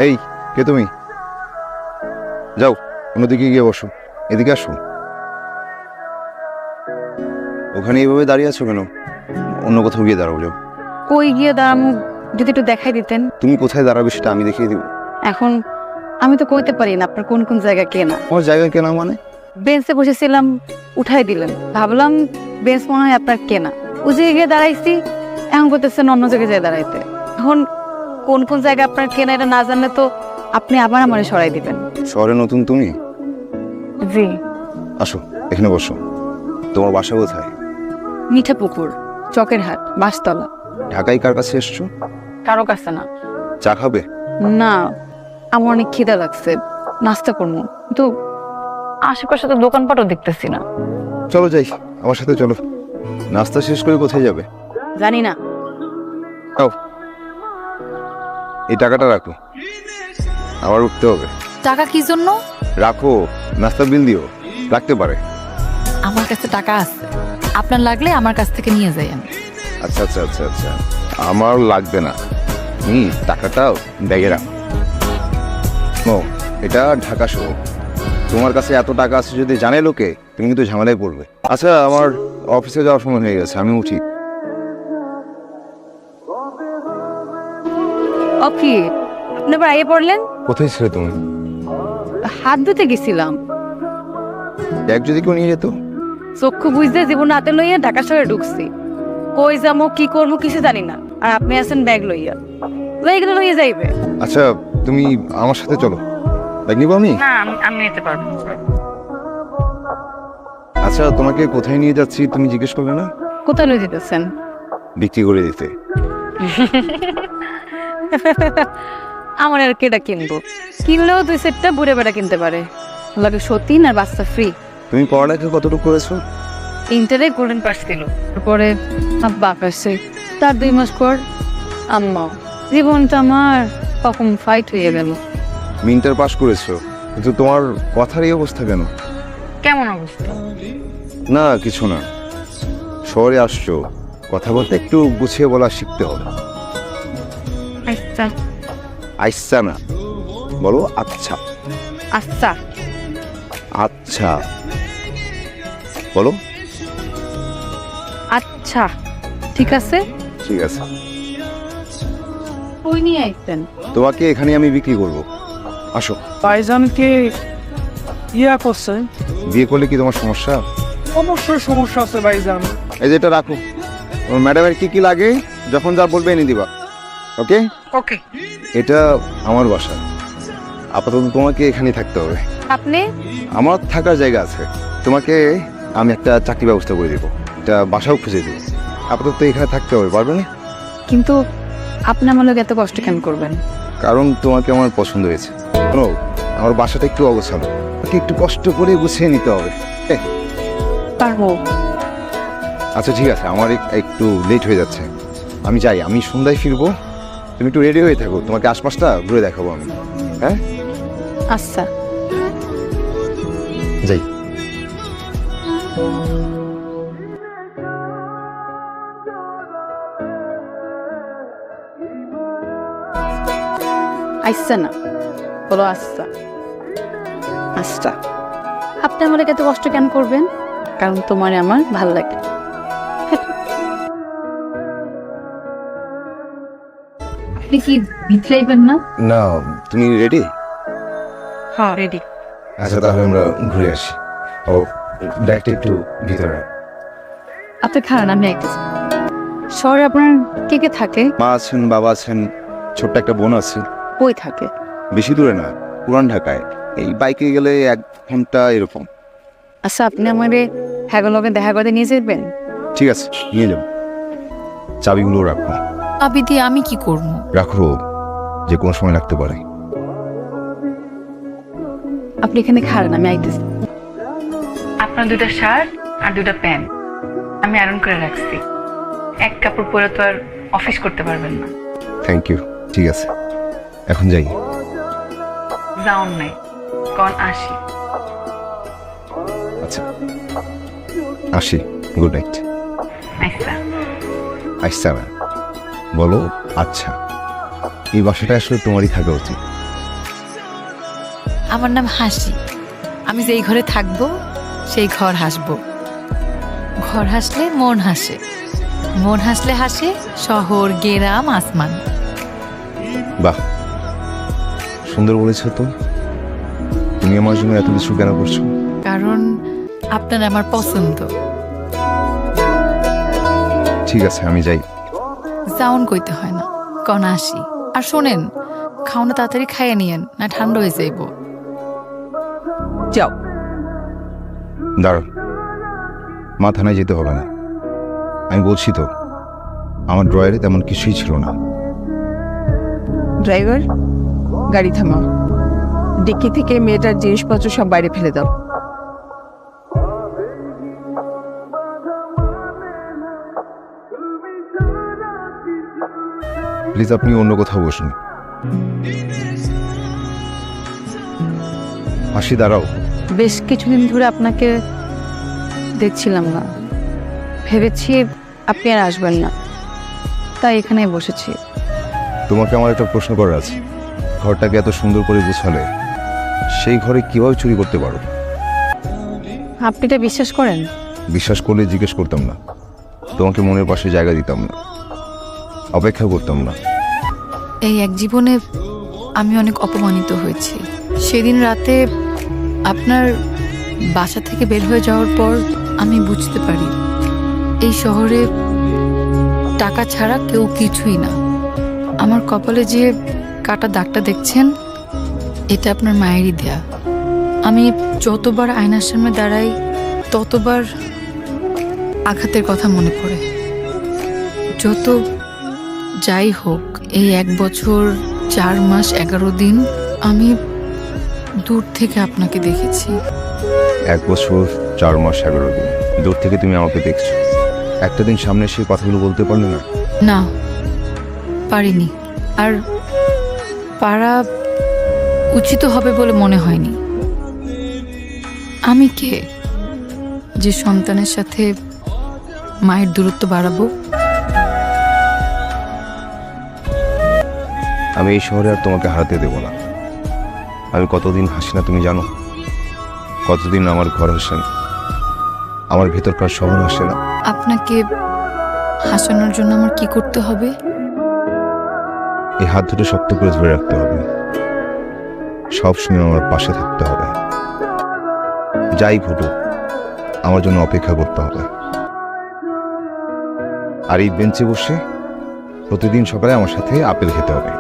এই, কে তুমি? যাও অন্যদিকে গিয়ে বসো, এদিকে আসো। ওখানে এইভাবে দাঁড়িয়ে আছো কেন? অন্য কোথাও গিয়ে দাঁড়াও, যাও। কই গিয়ে দাঁড়ামু, যদি একটু দেখাই দিতেন। তুমি কোথায় দাঁড়াবে সেটা আমি দেখিয়ে দিব। এখন আমি তো কইতে পারি না আপনার কোন কোন জায়গা কেনা। আমার জায়গা কেনা মানে? বেঞ্চে বসেছিলাম, উঠাই দিলেন, ভাবলাম বেঞ্চ মনে হয় আপনার কেনা। ওই জায়গায় গিয়ে দাঁড়াইছি, এখন করতেছেন অন্য জায়গায় যেয়ে দাঁড়াইতে। এখন কোন কোন জায়গা আপনার কেনা এটা না জানলে তো আপনি আবার আমারে সরাই দিবেন। শহরে নতুন তুমি? জি। আসো এখানে বসো। তোমার বাসা কোথায়? মিঠা পুকুর, চকের হাট, বাসতলা। ঢাকায় কার কাছে এসছো? কারো কাছে না। চা খাবে? না, আমার অনেক খিদা লাগছে, নাস্তা করবো, কিন্তু আশেপাশে তো দোকানপাটও দেখতেছি না। চলো যাই, আমার সাথে চলো। নাস্তা শেষ করে কোথায় যাবে? জানি না। আও, এই টাকাটা রাখো, আবার উঠতে হবে। টাকা কি জন্য? রাখো, নাস্তার বিল দিও, রাখতে পারে। আমার কাছে টাকা আছে, আপনার লাগলে আমার কাছ থেকে নিয়ে যাইয়েন। আচ্ছা আচ্ছা আচ্ছা আচ্ছা, আমার লাগবে না, টাকাটা ব্যাগে রাখো। ও, এটা ঢাকা শহর, তোমার কাছে এত টাকা আছে যদি জানে লোকে, তুমি কিন্তু ঝামেলায় পড়বে। আচ্ছা, আমার অফিসে যাওয়ার সময় হয়ে গেছে, আমি উঠি। ওকে, আপনি আবার আইয়ে পড়লেন? কোথায় ছিলে তুমি? হাত ধুতে গেছিলাম। ব্যাগ যদি কেউ নিয়ে যেত? চক্ষু বুঝতে জীবন হাতে লইয়া ঢাকা শহরে ঢুকছি, কই যাবো কি করবো কিছু জানি না, আর আপনি আছেন ব্যাগ লইয়া। লইয়া গেলে লইয়া যাইবে। আচ্ছা, তুমি আমার সাথে চলো, ব্যাগ নিবো আমি। না, আমি নিতে পারবো। আচ্ছা, তোমাকে কোথায় নিয়ে যাচ্ছি তুমি জিজ্ঞেস করলে না? কোথায় লই যেতেছেন? বিক্রি করে দিতে। আমার আর কেটা কিনবো, কিনলেও দুই সেটটা বুড়ে বেড়া কিনতে পারে, লাগে সতীন আর বাচ্চা ফ্রি। তুমি পড়ালেখা কতটুকু করেছো? ইন্টারে গোল্ডেন পাস দিল, তারপরে আব্বা আসছে, তার 2 মাস পর আম্মা। জীবনটা আমার কখন ফাইট হয়ে গেল। তুমি ইন্টার পাস করেছো, কিন্তু তোমার কথার এই অবস্থা কেন? কেমন অবস্থা? না কিছু না, শহরে আসছো, কথা বলতে একটু গুছিয়ে বলা শিখতে হবে। আচ্ছা আচ্ছা না, বলো আচ্ছা। আচ্ছা আচ্ছা বলো। আচ্ছা, ঠিক আছে। ঠিক আছে, কই নিয়ে আইতেন? তোমাকে এখানে আমি বিক্রি করব, আসো। ভাইজানকে ইয়া করছে, বিয়ে করলে কি তোমার সমস্যা? অবশ্যই সমস্যা আছে ভাইজান। এই যেটা রাখো, ম্যাডামের কি কি লাগে যখন যা বলবে এনে দিবা, ওকে? ওকে। এটা আমার বাসা, আপাতত তোমাকে এখানেই থাকতে হবে। আপনি? আমার থাকার জায়গা আছে, তোমাকে আমি একটা চাকরি ব্যবস্থা করে দেবো, একটা বাসাও খুঁজে দেবো। আপাতত এখানে থাকতে হবে, পারবে না? কিন্তু আপনি আমার লোক এত কষ্ট কেন করবেন? কারণ তোমাকে আমার পছন্দ হয়েছে। শোনো, আমার বাসাটা একটু অগোছালো, ওকে একটু কষ্ট করে গুছিয়ে নিতে হবে। পারবো। আচ্ছা ঠিক আছে, আমার একটু লেট হয়ে যাচ্ছে, আমি যাই, আমি সন্ধ্যায় ফিরবো। তুমি একটু রেডি হয়ে থাকো, তোমাকে আশপাশটা ঘুরে দেখাবো আমি। হ্যাঁ আচ্ছা। যাই। আচ্ছা না, বলো আচ্ছা। আচ্ছা, আপনি আমার এত কষ্ট কেন করবেন? কারণ তোমার আমার ভাল লাগে। আপনি কি ভিতরাইবেন না? না, তুমি রেডি? হ্যাঁ রেডি। আচ্ছা তাহলে আমরা ঘুরে আসি। ও, ব্যাগটা একটু ভিতরে। আপনি খান, আমি আইতেছি। শহরে আপনার কে কে থাকে? মা আছেন, বাবা আছেন, ছোট্ট একটা বোন আছে। কই থাকে? বেশি দূরে না, পুরান ঢাকায়, এই বাইকে গেলে 1 ঘন্টা এরকম। আচ্ছা, আপনি আমারে হ্যাগলগে দেখা করতে নিয়ে যাবেন? ঠিক আছে, নিয়ে যাবো। চাবিগুলো রাখো। চাবি দিয়ে আমি কি করবো? রাখো, যে কোনো সময় লাগতে পারে। আপনি এখানে খান, আমি আইতেছি। আপনার 2টা শার্ট আর 2টা প্যান্ট আমি আয়রন করে রাখছি, এক কাপড় পরে তো আর অফিস করতে পারবেন না। থ্যাংক ইউ, ঠিক আছে, এখন যাই। যাওন নাই, কোন আসি। আচ্ছা আসি, গুড নাইট। আচ্ছা। আচ্ছা না, বলো আচ্ছা। এই বাসাটা আসলে তোমারই থাকা উচিত। আমার নাম হাসি। আমি যেই ঘরে থাকবো সেই ঘর হাসবো। ঘর হাসলে মন হাসে, মন হাসলে হাসে শহর, গ্রাম, আসমান। বাহ, সুন্দর বলেছো তো। তুমি আমার জন্য এত কিছু কেন করছো? কারণ আপনার আমার পছন্দ। ঠিক আছে, আমি যাই। জাউন কইতে হয় না, কনা আসি। আর শোনেন, খাওনা তাড়াতাড়ি খাইয়ে নিয়েন, না ঠান্ডা হয়ে যাইব। যাও। দাঁড়াও, মা থানায় যেতে হবে না। আমি বলছি তো, আমার ড্রয়ারে তেমন কিছুই ছিল না। ড্রাইভার, গাড়ি থামাও। ডিক্কি থেকে মেয়েটার জিনিসপত্র সব বাইরে ফেলে দাও। প্লিজ আপনি অন্য কোথাও বসুন। হাসি, দাঁড়াও। বেশ কিছুদিন ধরে আপনাকে দেখছিলাম না, ভেবেছি আপনি আর আসবেন না, তাই এখানেই বসেছি। তোমাকে আমার একটা প্রশ্ন করার আছে। ঘরটাকে এত সুন্দর করে গুছালে, সেই ঘরে কিভাবে চুরি করতে পারো? আপনি এটা বিশ্বাস করেন? বিশ্বাস করলে জিজ্ঞেস করতাম না, তোমাকে মনের পাশে জায়গা দিতাম না, অপেক্ষা করতাম না। এই এক জীবনে আমি অনেক অপমানিত হয়েছি। সেদিন রাতে আপনার বাসা থেকে বের হয়ে যাওয়ার পর আমি বুঝতে পারি এই শহরে টাকা ছাড়া কেউ কিছুই না। আমার কপালে যে কাটা দাগটা দেখছেন, এটা আপনার মায়েরই দেয়া। আমি যতবার আয়নার সামনে দাঁড়াই, ততবার আঘাতের কথা মনে পড়ে। যত যাই হোক, এই 1 বছর 4 মাস 11 দিন আমি দূর থেকে আপনাকে দেখেছি। 1 বছর 4 মাস 11 দিন দূর থেকে তুমি আমাকে দেখছো, একটা দিন সামনে এসে কথাগুলো বলতে পারলে না? না, পারিনি। আর পারা উচিত হবে বলে মনে হয়নি। আমি কে যে সন্তানের সাথে মায়ের দূরত্ব বাড়াবো? আমি এই শহরে আর তোমাকে হারাতে দেব না। আমি কতদিন হাসি না তুমি জানো? কতদিন আমার ঘর হাসে না, আমার ভেতরকার শহর হাসে না। আপনাকে হাসানোর জন্য আমার কি করতে হবে? এই হাত দুটো শক্ত করে ধরে রাখতে হবে, সবসময় আমার পাশে থাকতে হবে। যাই ঘটুক, আমার জন্য অপেক্ষা করতে হবে। আর এই বেঞ্চে বসে প্রতিদিন সকালে আমার সাথে আপেল খেতে হবে।